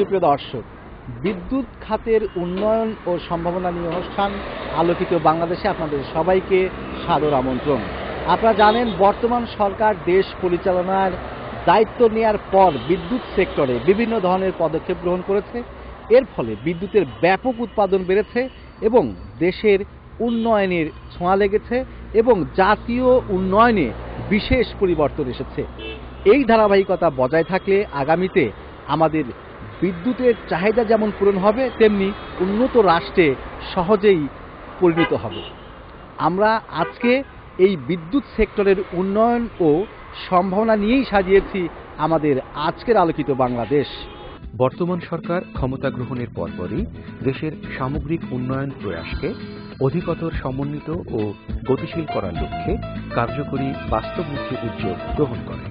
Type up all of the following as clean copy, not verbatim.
সুপ্রিয় দর্শক, বিদ্যুৎ খাতের উন্নয়ন ও সম্ভাবনা নিয়ে অনুষ্ঠান আলোকিত বাংলাদেশে আপনাদের সবাইকে সাদর আমন্ত্রণ। আপনারা জানেন, বর্তমান সরকার দেশ পরিচালনার দায়িত্ব নেওয়ার পর বিদ্যুৎ সেক্টরে বিভিন্ন ধরনের পদক্ষেপ গ্রহণ করেছে। এর ফলে বিদ্যুতের ব্যাপক উৎপাদন বেড়েছে এবং দেশের উন্নয়নের ছোঁয়া লেগেছে এবং জাতীয় উন্নয়নে বিশেষ পরিবর্তন এসেছে। এই ধারাবাহিকতা বজায় থাকলে আগামীতে আমাদের বিদ্যুতের চাহিদা যেমন পূরণ হবে, তেমনি উন্নত রাষ্ট্রে সহজেই পরিণত হবে। আমরা আজকে এই বিদ্যুৎ সেক্টরের উন্নয়ন ও সম্ভাবনা নিয়েই সাজিয়েছি আমাদের আজকের আলোকিত বাংলাদেশ। বর্তমান সরকার ক্ষমতা গ্রহণের পরপরই দেশের সামগ্রিক উন্নয়ন প্রয়াসকে অধিকতর সমন্বিত ও গতিশীল করার লক্ষ্যে কার্যকরী বাস্তবমুখী উদ্যোগ গ্রহণ করে।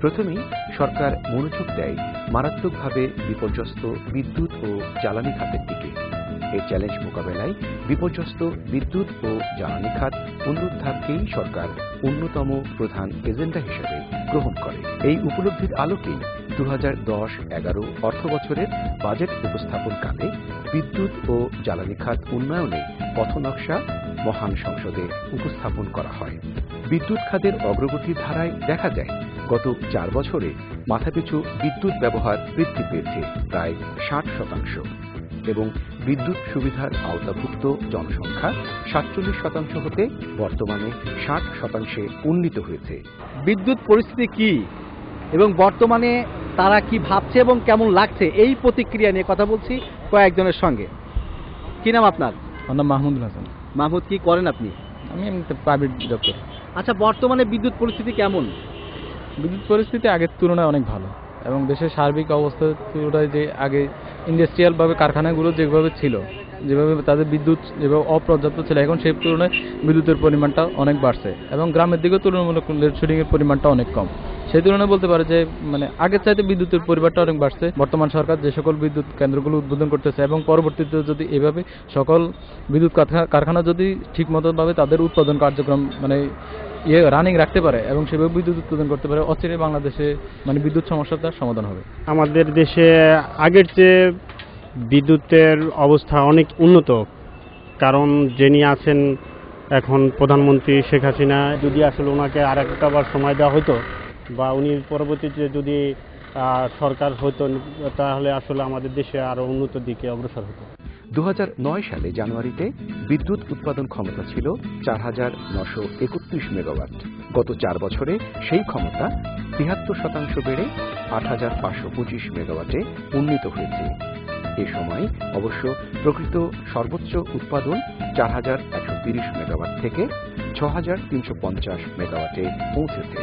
প্রথমেই সরকার মনোযোগ দেয় মারাত্মকভাবে বিপর্যস্ত বিদ্যুৎ ও জ্বালানি খাতের দিকে। এই চ্যালেঞ্জ মোকাবেলায় বিপর্যস্ত বিদ্যুৎ ও জ্বালানি খাত পুনরুদ্ধারকেই সরকার অন্যতম প্রধান এজেন্ডা হিসেবে গ্রহণ করে। এই উপলব্ধির আলোকেই 2010-11 অর্থবছরের বাজেট উপস্থাপনকালে বিদ্যুৎ ও জ্বালানি খাত উন্নয়নে পথনকশা মহান সংসদে উপস্থাপন করা হয়। বিদ্যুৎ খাতের অগ্রগতির ধারায় দেখা যায়, গত 4 বছরে মাথাপিছু বিদ্যুৎ ব্যবহার বৃদ্ধি পেয়েছে প্রায় 60% এবং বিদ্যুৎ সুবিধার আওতাভুক্ত জনসংখ্যা 47% হতে বর্তমানে 60% উন্নীত হয়েছে। বিদ্যুৎ পরিস্থিতি কি এবং বর্তমানে তারা কি ভাবছে এবং কেমন লাগছে, এই প্রতিক্রিয়া নিয়ে কথা বলছি কয়েকজনের সঙ্গে। কি নাম আপনার? আমার নাম মাহমুদুল হাসান। মাহমুদ, কি করেন আপনি? আমি এমনিতে প্রাইভেট জব করি। আচ্ছা, বর্তমানে বিদ্যুৎ পরিস্থিতি কেমন? বিদ্যুৎ পরিস্থিতি আগের তুলনায় অনেক ভালো এবং দেশের সার্বিক অবস্থার তুলনায় যে আগে ইন্ডাস্ট্রিয়ালভাবে কারখানাগুলো যেভাবে ছিল, যেভাবে তাদের বিদ্যুৎ যেভাবে অপর্যাপ্ত ছিল, এখন সেই তুলনায় বিদ্যুতের পরিমাণটা অনেক বাড়ছে এবং গ্রামের দিকেও তুলনামূলক লোডশেডিংয়ের পরিমাণটা অনেক কম। সেই তুলনায় বলতে পারে যে আগের চাইতে বিদ্যুতের পরিমাণটা অনেক বাড়ছে। বর্তমান সরকার যে সকল বিদ্যুৎ কেন্দ্রগুলো উদ্বোধন করতেছে এবং পরবর্তীতে যদি এভাবে সকল বিদ্যুৎ কারখানা যদি ঠিকমতোভাবে তাদের উৎপাদন কার্যক্রম রানিং রাখতে পারে এবং সেভাবে বিদ্যুৎ উৎপাদন করতে পারে, অচিরেই বাংলাদেশে বিদ্যুৎ সমস্যাটার সমাধান হবে। আমাদের দেশে আগের চেয়ে বিদ্যুতের অবস্থা অনেক উন্নত, কারণ যিনি আছেন এখন প্রধানমন্ত্রী শেখ হাসিনা, যদি আসলে ওনাকে আর একটাবার সময় দেওয়া হতো বা উনি পরবর্তীতে যদি সরকার হতো, তাহলে আসলে আমাদের দেশে আরো উন্নত দিকে অগ্রসর হতো। 2009 সালে জানুয়ারিতে বিদ্যুৎ উৎপাদন ক্ষমতা ছিল 4931 মেগাওয়াট। গত 4 বছরে সেই ক্ষমতা 73% বেড়ে 8525 মেগাওয়াটে উন্নীত হয়েছে। এ সময় অবশ্য প্রকৃত সর্বোচ্চ উৎপাদন 4130 মেগাওয়াট থেকে 6350 মেগাওয়াটে পৌঁছেছে।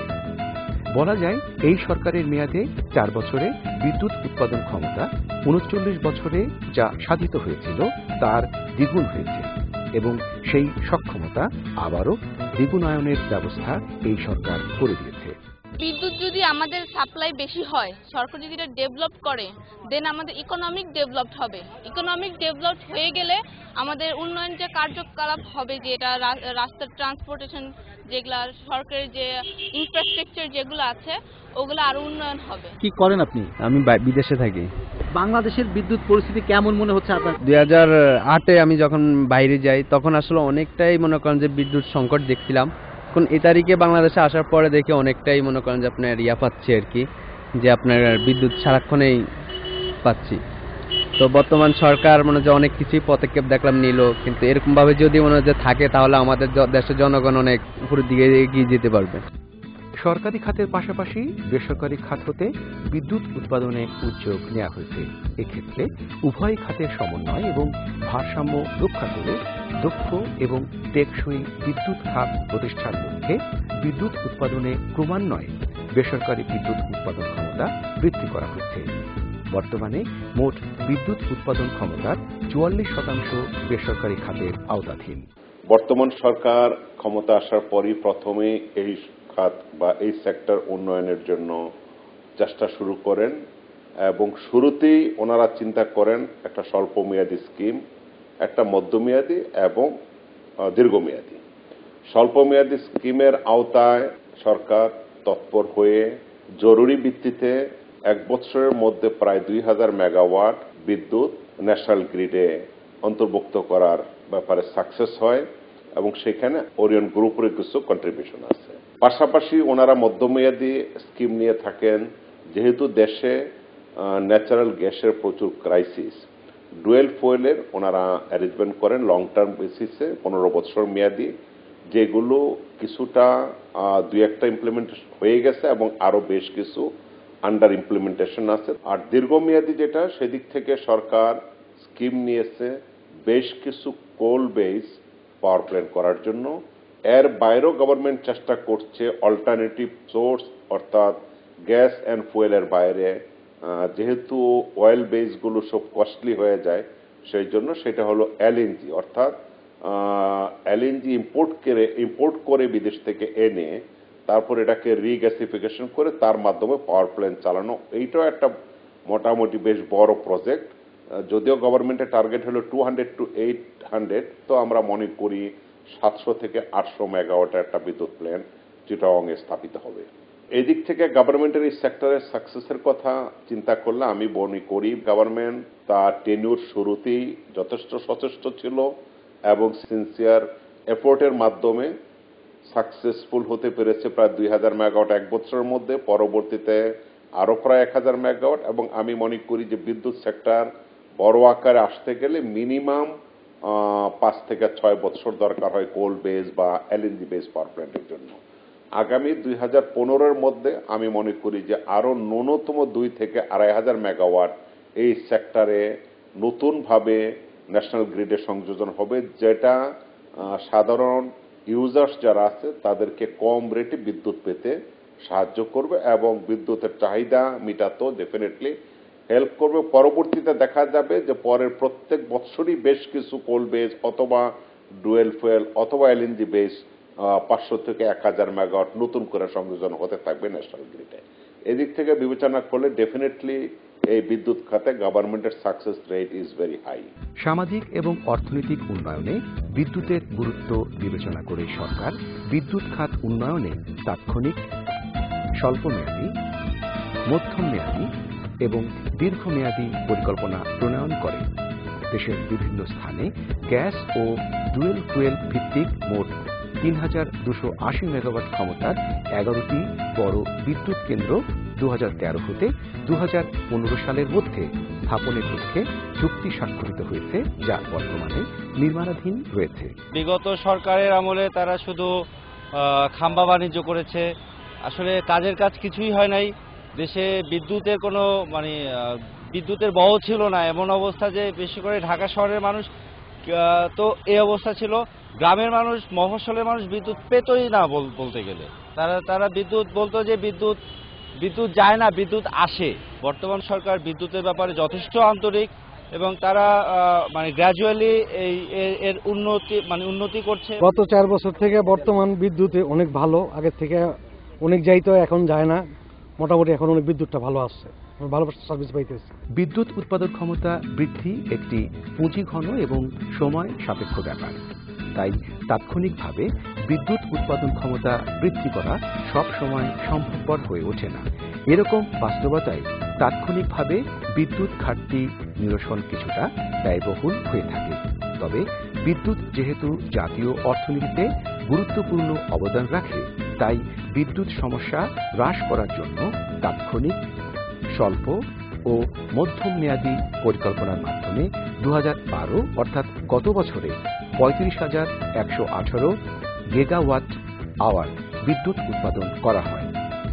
বলা যায়, এই সরকারের মেয়াদে 4 বছরে বিদ্যুৎ উৎপাদন ক্ষমতা 39 বছরে যা সাধিত হয়েছিল তার দ্বিগুণ হয়েছে এবং সেই সক্ষমতা আবারও দ্বিগুণায়নের ব্যবস্থা এই সরকার করে দিয়েছে। বিদ্যুৎ যদি আমাদের সাপ্লাই বেশি হয়, সরকার যদি এটা ডেভেলপ করে, দেন আমাদের ইকোনমিক ডেভেলপ হবে। ইকোনমিক ডেভেলপ হয়ে গেলে আমাদের উন্নয়ন যে কার্যকলাপ হবে, যে এটা রাস্তার ট্রান্সপোর্টেশন, যেগুলা সরকারের যে ইনফ্রাস্ট্রাকচার যেগুলো আছে, ওগুলো আরো উন্নয়ন হবে। কি করেন আপনি? আমি বিদেশে থাকি। বাংলাদেশের বিদ্যুৎ পরিস্থিতি কেমন মনে হচ্ছে আপনার? 2008-এ আমি যখন বাইরে যাই তখন আসলে অনেকটাই মনে করেন যে বিদ্যুৎ সংকট দেখছিলাম। এখন এই তারিখে বাংলাদেশে আসার পরে দেখে অনেকটাই মনে করেন যে আপনার পাচ্ছি আর কি, যে আপনার বিদ্যুৎ সারাক্ষণেই পাচ্ছি। তো বর্তমান সরকার যে অনেক কিছুই পদক্ষেপ দেখলাম নিল, কিন্তু এরকম ভাবে যদি যে থাকে তাহলে আমাদের দেশের জনগণ অনেক উপরের দিকে এগিয়ে যেতে পারবে। সরকারি খাতের পাশাপাশি বেসরকারি খাত হতে বিদ্যুৎ উৎপাদনে উদ্যোগ নেওয়া হয়েছে। এক্ষেত্রে উভয় খাতের সমন্বয় এবং ভারসাম্য রক্ষা করে দক্ষ এবং টেকসই বিদ্যুৎ খাত প্রতিষ্ঠার লক্ষ্যে বিদ্যুৎ উৎপাদনে ক্রমান্বয়ে বেসরকারি বিদ্যুৎ উৎপাদন ক্ষমতা বৃদ্ধি করা হচ্ছে। বর্তমানে মোট বিদ্যুৎ উৎপাদন ক্ষমতার 44% বেসরকারি খাতের আওতাধীন। বর্তমান সরকার ক্ষমতা আসার পরই প্রথমে এই খাত বা এই সেক্টর উন্নয়নের জন্য চেষ্টা শুরু করেন এবং শুরুতেই ওনারা চিন্তা করেন একটা স্বল্পমেয়াদী স্কিম, একটা মধ্যমেয়াদী এবং দীর্ঘমেয়াদী। স্বল্পমেয়াদী স্কিমের আওতায় সরকার তৎপর হয়ে জরুরি ভিত্তিতে এক বছরের মধ্যে প্রায় 2000 মেগাওয়াট বিদ্যুৎ ন্যাশনাল গ্রিডে অন্তর্ভুক্ত করার ব্যাপারে সাকসেস হয় এবং সেখানে ওরিয়ন গ্রুপের কিছু কন্ট্রিবিউশন আছে। পাশাপাশি ওনারা মধ্যমেয়াদী স্কিম নিয়ে থাকেন, যেহেতু দেশে ন্যাচারাল গ্যাসের প্রচুর ক্রাইসিস, ডুয়েল ফুয়েলের ওনারা অ্যারেঞ্জমেন্ট করেন লং টার্ম বেসিসে 15 বছর মেয়াদী, যেগুলো কিছুটা 2-1টা ইমপ্লিমেন্ট হয়ে গেছে এবং আরো বেশ কিছু আন্ডার ইমপ্লিমেন্টেশন আছে। আর দীর্ঘমেয়াদী যেটা, সেদিক থেকে সরকার স্কিম নিয়েছে বেশ কিছু কোল বেস পাওয়ার প্ল্যান্ট করার জন্য। এর বাইরেও গভর্নমেন্ট চেষ্টা করছে অল্টারনেটিভ সোর্স, অর্থাৎ গ্যাস অ্যান্ড ফুয়েলের বাইরে, যেহেতু অয়েল বেসগুলো সব কস্টলি হয়ে যায়, সেই জন্য সেটা হলো এলএনজি, অর্থাৎ এলএনজি ইম্পোর্ট করে বিদেশ থেকে এনে তারপর এটাকে রিগ্যাসিফিকেশন করে তার মাধ্যমে পাওয়ার প্ল্যান্ট চালানো। এইটাও একটা মোটামুটি বেশ বড় প্রজেক্ট। যদিও গভর্নমেন্টের টার্গেট হলো 200 to 800, তো আমরা মনে করি 700 থেকে 800 মেগাওয়াটের একটা বিদ্যুৎ প্ল্যান্ট চিটাগংয়ে স্থাপিত হবে। এই দিক থেকে গভর্নমেন্টের এই সেক্টরের সাকসেসের কথা চিন্তা করলে আমি মনে করি গভর্নমেন্ট তার টেনিউর শুরুতেই যথেষ্ট সচেষ্ট ছিল এবং সিনসিয়ার এফোর্টের মাধ্যমে সাকসেসফুল হতে পেরেছে প্রায় 2000 মেগাওয়াট এক বছরের মধ্যে, পরবর্তীতে আরো প্রায় 1000 মেগাওয়াট। এবং আমি মনে করি যে বিদ্যুৎ সেক্টর বড় আকারে আসতে গেলে মিনিমাম 5 থেকে 6 বছর দরকার হয় কোল বেস বা এলএনজি বেস পাওয়ার প্ল্যান্টের জন্য। আগামী 2015-এর মধ্যে আমি মনে করি যে আরো ন্যূনতম 2 থেকে 2500 মেগাওয়াট এই সেক্টরে নতুনভাবে ন্যাশনাল গ্রিডে সংযোজন হবে, যেটা সাধারণ ইউজার্স যারা আছে তাদেরকে কম রেটে বিদ্যুৎ পেতে সাহায্য করবে এবং বিদ্যুতের চাহিদা মিটাতেও ডেফিনেটলি হেল্প করবে। পরবর্তীতে দেখা যাবে যে পরের প্রত্যেক বছরই বেশ কিছু কোল বেস অথবা ডুয়েল ফুয়েল অথবা এলএনজি বেস 500 থেকে 1000 মেগাওয়াট নতুন করে সংযোজন হতে থাকবে ন্যাশনাল গ্রিডে। এদিক থেকে বিবেচনা করলে ডেফিনেটলি এই বিদ্যুৎ খাতে গভর্নমেন্টের success rate is very high. সামাজিক এবং অর্থনৈতিক উন্নয়নে বিদ্যুতের গুরুত্ব বিবেচনা করে সরকার বিদ্যুৎ খাত উন্নয়নে তাৎক্ষণিক, স্বল্পমেয়াদী, মধ্যমমেয়াদী এবং দীর্ঘমেয়াদী পরিকল্পনা প্রণয়ন করে। দেশের বিভিন্ন স্থানে গ্যাস ও ডুয়েল ফুয়েল ভিত্তিক মোট 3280 মেগাওয়াট ক্ষমতার 11টি বড় বিদ্যুৎ কেন্দ্র 2013 হতে 2015 সালের মধ্যে স্থাপনের লক্ষ্যে চুক্তি স্বাক্ষরিত হয়েছে, যা বর্তমানে নির্মাণাধীন রয়েছে। বিগত সরকারের আমলে তারা শুধু খাম্বা বাণিজ্য করেছে, আসলে কাজের কাজ কিছুই হয় নাই। দেশে বিদ্যুতের কোনো বিদ্যুতের বহ ছিল না, এমন অবস্থা যে বেশি করে ঢাকা শহরের মানুষ তো এই অবস্থা ছিল। গ্রামের মানুষ, মফস্বলের মানুষ বিদ্যুৎ পেতই না বলতে গেলে। তারা বিদ্যুৎ বলতো যে বিদ্যুৎ যায় না, বিদ্যুৎ আসে। বর্তমান সরকার বিদ্যুতের ব্যাপারে যথেষ্ট আন্তরিক এবং তারা গ্র্যাজুয়ালি এর উন্নতি করছে। গত 4 বছর থেকে বর্তমান বিদ্যুতে অনেক ভালো, আগের থেকে অনেক যাইতো, এখন যায় না। মোটামুটি এখন অনেক বিদ্যুৎটা ভালো আসছে, ভালো সার্ভিস পাইতেছে। বিদ্যুৎ উৎপাদন ক্ষমতা বৃদ্ধি একটি পুঁজি ঘন এবং সময় সাপেক্ষ ব্যাপার। তাই তাৎক্ষণিকভাবে বিদ্যুৎ উৎপাদন ক্ষমতা বৃদ্ধি করা সব সময় সম্ভবপর হয়ে ওঠে না। এরকম বাস্তবতায় তাৎক্ষণিকভাবে বিদ্যুৎ ঘাটতি নিরসন কিছুটা ব্যয়বহুল হয়ে থাকে। তবে বিদ্যুৎ যেহেতু জাতীয় অর্থনীতিতে গুরুত্বপূর্ণ অবদান রাখে, তাই বিদ্যুৎ সমস্যা হ্রাস করার জন্য তাৎক্ষণিক, স্বল্প ও মধ্যম মেয়াদী পরিকল্পনার মাধ্যমে 2012 অর্থাৎ গত বছরে 35,118 গিগাওয়াট আওয়ার বিদ্যুৎ উৎপাদন করা হয়,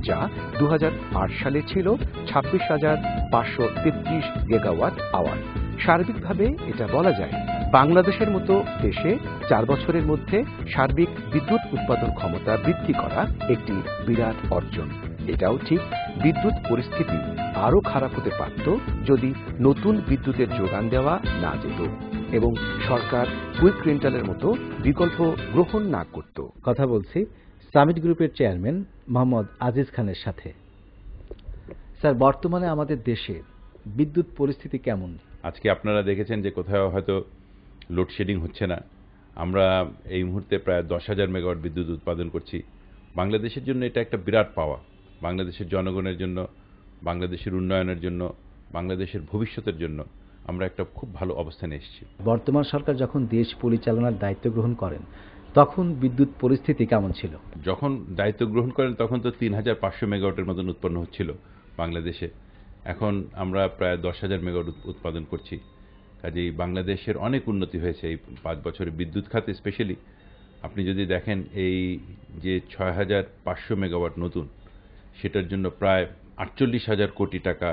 যা 2008 সালে ছিল 26,533 গিগাওয়াট আওয়ার। সার্বিকভাবে এটা বলা যায় বাংলাদেশের মতো দেশে 4 বছরের মধ্যে সার্বিক বিদ্যুৎ উৎপাদন ক্ষমতা বৃদ্ধি করা একটি বিরাট অর্জন। এটাও ঠিক, বিদ্যুৎ পরিস্থিতি আরও খারাপ হতে পারত যদি নতুন বিদ্যুতের যোগান দেওয়া না যেত এবং সরকার কুইক রেন্টালের মতো বিকল্প গ্রহণ না করত। কথা বলছি সামিট গ্রুপের চেয়ারম্যান মোহাম্মদ আজিজ খানের সাথে। স্যার, বর্তমানে আমাদের দেশে বিদ্যুৎ পরিস্থিতি কেমন? আজকে আপনারা দেখেছেন যে কোথাও হয়তো লোডশেডিং হচ্ছে না। আমরা এই মুহূর্তে প্রায় 10,000 মেগাওয়াট বিদ্যুৎ উৎপাদন করছি। বাংলাদেশের জন্য এটা একটা বিরাট পাওয়া। বাংলাদেশের জনগণের জন্য বাংলাদেশের উন্নয়নের জন্য, বাংলাদেশের ভবিষ্যতের জন্য আমরা একটা খুব ভালো অবস্থানে এসেছি। বর্তমান সরকার যখন দেশ পরিচালনার দায়িত্ব গ্রহণ করেন তখন বিদ্যুৎ পরিস্থিতি কেমন ছিল? যখন দায়িত্ব গ্রহণ করেন তখন তো 3500 মেগাওয়াটের মতন উৎপন্ন হচ্ছিল বাংলাদেশে। এখন আমরা প্রায় 10,000 মেগাওয়াট উৎপাদন করছি। কাজেই বাংলাদেশের অনেক উন্নতি হয়েছে এই 5 বছরে বিদ্যুৎ খাতে। স্পেশালি আপনি যদি দেখেন এই যে 6,500 মেগাওয়াট নতুন, সেটার জন্য প্রায় 48,000 কোটি টাকা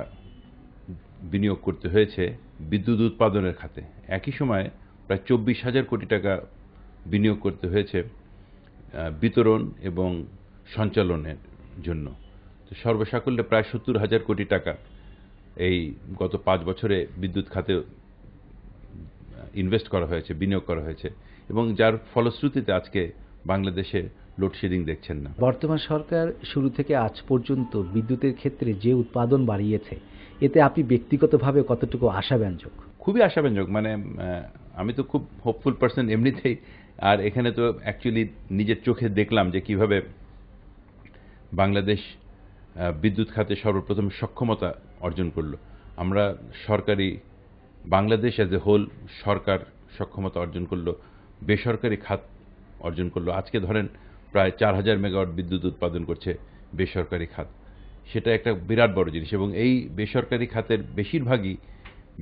বিনিয়োগ করতে হয়েছে বিদ্যুৎ উৎপাদনের খাতে। একই সময়ে প্রায় 24,000 কোটি টাকা বিনিয়োগ করতে হয়েছে বিতরণ এবং সঞ্চালনের জন্য। তো সর্বসাকুল্যে প্রায় 70,000 কোটি টাকা এই গত 5 বছরে বিদ্যুৎ খাতে ইনভেস্ট করা হয়েছে, বিনিয়োগ করা হয়েছে, এবং যার ফলশ্রুতিতে আজকে বাংলাদেশে লোডশেডিং দেখছেন না। বর্তমান সরকার শুরু থেকে আজ পর্যন্ত বিদ্যুতের ক্ষেত্রে যে উৎপাদন বাড়িয়েছে, এতে আপনি ব্যক্তিগতভাবে কতটুকু আশাব্যঞ্জক? খুবই আশাব্যঞ্জক। মানে আমি তো খুব হোপফুল পার্সন এমনিতেই, আর এখানে তো অ্যাকচুয়ালি নিজের চোখে দেখলাম যে কিভাবে বাংলাদেশ বিদ্যুৎ খাতে সর্বপ্রথম সক্ষমতা অর্জন করলো। আমরা সরকারি বাংলাদেশ অ্যাজ এ হোল সরকার সক্ষমতা অর্জন করলো, বেসরকারি খাত অর্জন করলো। আজকে ধরেন প্রায় 4,000 মেগাওয়াট বিদ্যুৎ উৎপাদন করছে বেসরকারি খাত। সেটা একটা বিরাট বড় জিনিস, এবং এই বেসরকারি খাতের বেশিরভাগই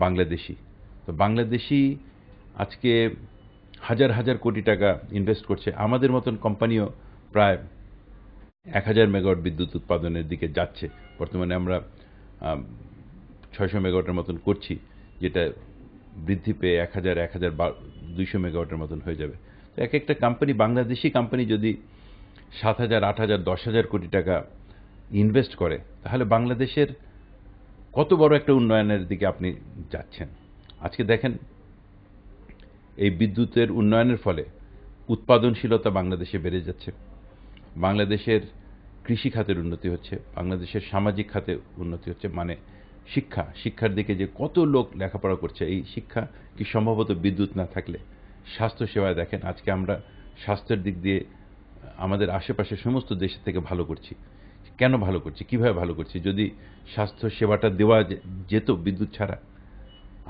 বাংলাদেশি। তো বাংলাদেশি আজকে হাজার হাজার কোটি টাকা ইনভেস্ট করছে। আমাদের মতন কোম্পানিও প্রায় 1,000 মেগাওয়াট বিদ্যুৎ উৎপাদনের দিকে যাচ্ছে। বর্তমানে আমরা 600 মেগাওয়াটের মতন করছি, যেটা বৃদ্ধি পেয়ে 1,200 মেগাওয়াটের মতন হয়ে যাবে। তো এক একটা কোম্পানি, বাংলাদেশি কোম্পানি যদি 7,000, 8,000, 10,000 কোটি টাকা ইনভেস্ট করে, তাহলে বাংলাদেশের কত বড় একটা উন্নয়নের দিকে আপনি যাচ্ছেন। আজকে দেখেন এই বিদ্যুতের উন্নয়নের ফলে উৎপাদনশীলতা বাংলাদেশে বেড়ে যাচ্ছে, বাংলাদেশের কৃষি খাতের উন্নতি হচ্ছে, বাংলাদেশের সামাজিক খাতে উন্নতি হচ্ছে। মানে শিক্ষার দিকে যে কত লোক লেখাপড়া করছে, এই শিক্ষা কি সম্ভবত বিদ্যুৎ না থাকলে। স্বাস্থ্য সেবায় দেখেন আজকে আমরা স্বাস্থ্যের দিক দিয়ে আমাদের আশেপাশে সমস্ত দেশের থেকে ভালো করছি। কেন ভালো করছি, কিভাবে ভালো করছি? যদি স্বাস্থ্য সেবাটা দেওয়া যেত বিদ্যুৎ ছাড়া,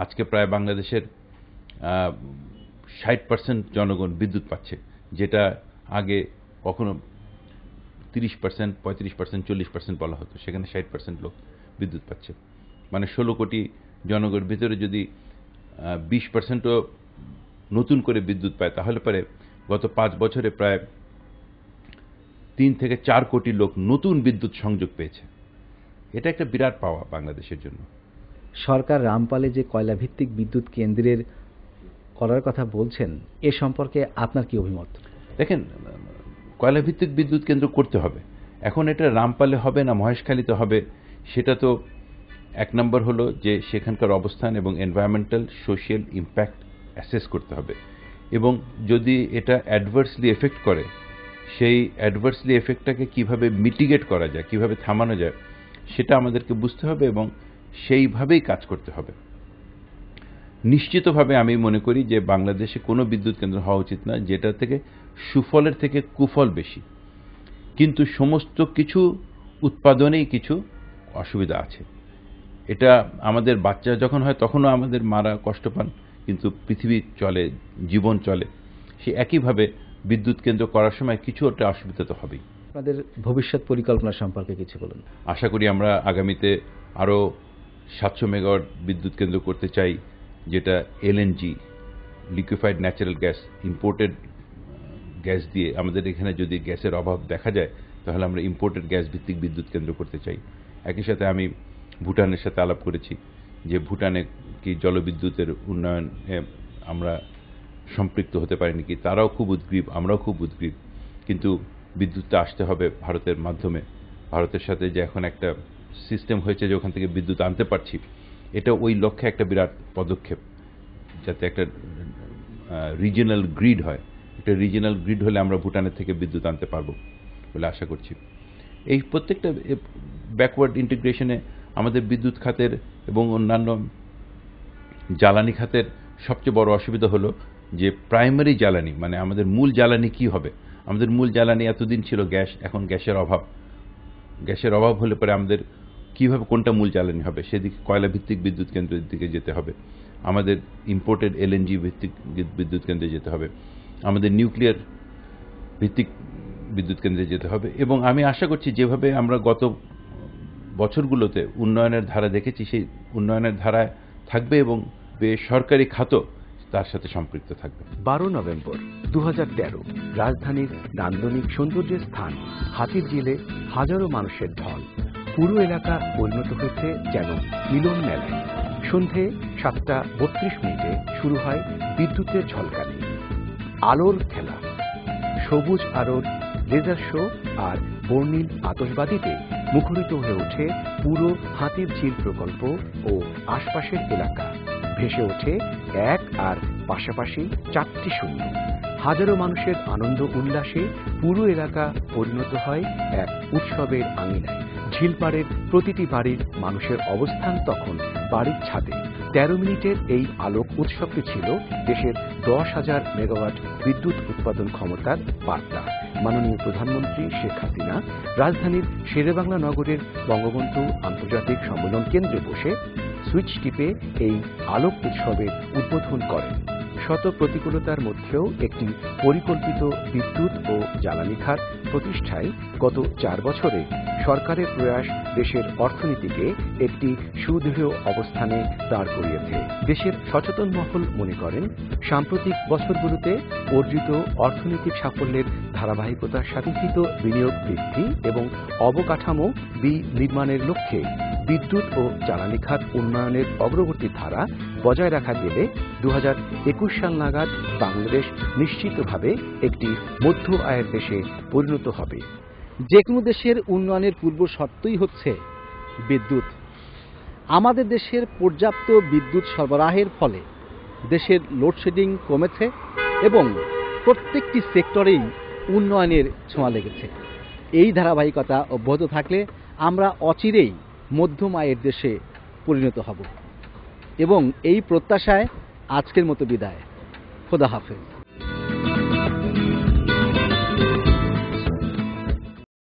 আজকে প্রায় বাংলাদেশের 60% জনগণ বিদ্যুৎ পাচ্ছে, যেটা আগে কখনো 30%, 35%, 40% বলা হতো, সেখানে 60% লোক বিদ্যুৎ পাচ্ছে। মানে 16 কোটি জনগণের ভিতরে যদি 20%ও নতুন করে বিদ্যুৎ পায়, তাহলে পরে গত 5 বছরে প্রায় 3 থেকে 4 কোটি লোক নতুন বিদ্যুৎ সংযোগ পেয়েছে। এটা একটা বিরাট পাওয়া বাংলাদেশের জন্য। সরকার রামপালে যে কয়লাভিত্তিক বিদ্যুৎ কেন্দ্রের করার কথা বলছেন, এ সম্পর্কে আপনার কি অভিমত? দেখেন, কয়লাভিত্তিক বিদ্যুৎ কেন্দ্র করতে হবে। এখন এটা রামপালে হবে না মহেশখালীতে হবে, সেটা তো এক নম্বর হলো যে সেখানকার অবস্থান এবং এনভায়রনমেন্টাল সোশ্যাল ইম্প্যাক্ট অ্যাসেস করতে হবে, এবং যদি এটা অ্যাডভার্সলি এফেক্ট করে, সেই অ্যাডভার্সলি এফেক্টটাকে কিভাবে মিটিগেট করা যায়, কিভাবে থামানো যায়, সেটা আমাদেরকে বুঝতে হবে এবং সেইভাবেই কাজ করতে হবে। নিশ্চিতভাবে আমি মনে করি যে বাংলাদেশে কোনো বিদ্যুৎ কেন্দ্র হওয়া উচিত না যেটা থেকে সুফলের থেকে কুফল বেশি। কিন্তু সমস্ত কিছু উৎপাদনেই কিছু অসুবিধা আছে। এটা আমাদের বাচ্চা যখন হয় তখনও আমাদের মারা কষ্ট পান, কিন্তু পৃথিবী চলে, জীবন চলে। সে একইভাবে বিদ্যুৎ কেন্দ্র করার সময় কিছু একটা অসুবিধা তো হবেই। আপনাদের ভবিষ্যৎ পরিকল্পনা সম্পর্কে কিছু বলুন। আশা করি আমরা আগামীতে আরও 700 মেগাওয়াট বিদ্যুৎ কেন্দ্র করতে চাই, যেটা LNG, liquefied natural gas, imported gas দিয়ে। আমাদের এখানে যদি গ্যাসের অভাব দেখা যায়, তাহলে আমরা ইম্পোর্টেড গ্যাস ভিত্তিক বিদ্যুৎ কেন্দ্র করতে চাই। একই সাথে আমি ভুটানের সাথে আলাপ করেছি যে ভুটানে কি জলবিদ্যুতের উন্নয়নে আমরা সম্পৃক্ত হতে পারি নাকি। তারাও খুব উদ্গ্রীব, আমরাও খুব উদ্গ্রীব, কিন্তু বিদ্যুৎটা আসতে হবে ভারতের মাধ্যমে। ভারতের সাথে যে এখন একটা সিস্টেম হয়েছে যে ওখান থেকে বিদ্যুৎ আনতে পারছি, এটা ওই লক্ষ্যে একটা বিরাট পদক্ষেপ, যাতে একটা রিজিনাল গ্রিড হয়। একটা রিজিনাল গ্রিড হলে আমরা ভুটানের থেকে বিদ্যুৎ আনতে পারবো বলে আশা করছি। এই প্রত্যেকটা ব্যাকওয়ার্ড ইন্টিগ্রেশনে আমাদের বিদ্যুৎ খাতের এবং অন্যান্য জ্বালানি খাতের সবচেয়ে বড় অসুবিধা হলো যে প্রাইমারি জ্বালানি, মানে আমাদের মূল জ্বালানি কি হবে। আমাদের মূল জ্বালানি এতদিন ছিল গ্যাস, এখন গ্যাসের অভাব হলে পরে আমাদের কিভাবে কোনটা মূল জ্বালানি হবে সেদিকে কয়লা ভিত্তিক বিদ্যুৎ কেন্দ্রের দিকে যেতে হবে, আমাদের ইম্পোর্টেড LNG ভিত্তিক বিদ্যুৎ কেন্দ্রে যেতে হবে, আমাদের নিউক্লিয়ার ভিত্তিক বিদ্যুৎ কেন্দ্রে যেতে হবে। এবং আমি আশা করছি যেভাবে আমরা গত বছরগুলোতে উন্নয়নের ধারা দেখেছি সেই উন্নয়নের ধারায় থাকবে এবং বেসরকারি খাতও তার সাথে সম্পৃক্ত থাকবে। 12 নভেম্বর 2013 রাজধানীর নান্দনিক সৌন্দর্যের স্থান হাতিরঝিলে হাজারো মানুষের ঢল। পুরো এলাকা পরিণত হয়েছে যেন মিলন মেলায়। সন্ধে 7:32 শুরু হয় বিদ্যুতের ঝলকানি, আলোর খেলা, সবুজ আলোর লেজার শো আর বর্ণিল আতশবাজিতে মুখরিত হয়ে ওঠে পুরো হাতিরঝিল প্রকল্প ও আশপাশের এলাকা। ভেসে ওঠে এক আর পাশাপাশি 4টি শূন্য। হাজারো মানুষের আনন্দ উল্লাসে পুরো এলাকা পরিণত হয় এক উৎসবের আঙিনায়। ঝিলপাড়ের প্রতিটি বাড়ির মানুষের অবস্থান তখন বাড়ির ছাদে। 13 মিনিটের এই আলোক উৎসবটি ছিল দেশের 10,000 মেগাওয়াট বিদ্যুৎ উৎপাদন ক্ষমতার বার্তা। মাননীয় প্রধানমন্ত্রী শেখ হাসিনা রাজধানীর শেরেবাংলা নগরের বঙ্গবন্ধু আন্তর্জাতিক সম্মেলন কেন্দ্রে বসে সুইচ টিপে এই আলোক উৎসবের উদ্বোধন করেন। শত প্রতিকূলতার মধ্যেও একটি পরিকল্পিত বিদ্যুৎ ও জ্বালানি খাত প্রতিষ্ঠায় গত 4 বছরে সরকারের প্রয়াস দেশের অর্থনীতিকে একটি সুদৃঢ় অবস্থানে দাঁড় করিয়েছে। দেশের সচেতন মহল মনে করেন সাম্প্রতিক বছরগুলোতে অর্জিত অর্থনৈতিক সাফল্যের ধারাবাহিকতার সাথে বিনিয়োগ বৃদ্ধি এবং অবকাঠামো বিনির্মাণের লক্ষ্যে বিদ্যুৎ ও জ্বালানি খাত উন্নয়নের অগ্রগতির ধারা বজায় রাখা গেলে 2021 সাল নাগাদ বাংলাদেশ নিশ্চিতভাবে একটি মধ্য আয়ের দেশে পরিণত হবে। যে কোনো দেশের উন্নয়নের পূর্ব শর্তই হচ্ছে বিদ্যুৎ। আমাদের দেশের পর্যাপ্ত বিদ্যুৎ সরবরাহের ফলে দেশের লোডশেডিং কমেছে এবং প্রত্যেকটি সেক্টরেই উন্নয়নের ছোঁয়া লেগেছে। এই ধারাবাহিকতা অব্যাহত থাকলে আমরা অচিরেই মধ্যম আয়ের দেশে পরিণত হব এবং এই প্রত্যাশায় আজকের মতো বিদায়। খোদা হাফেজ।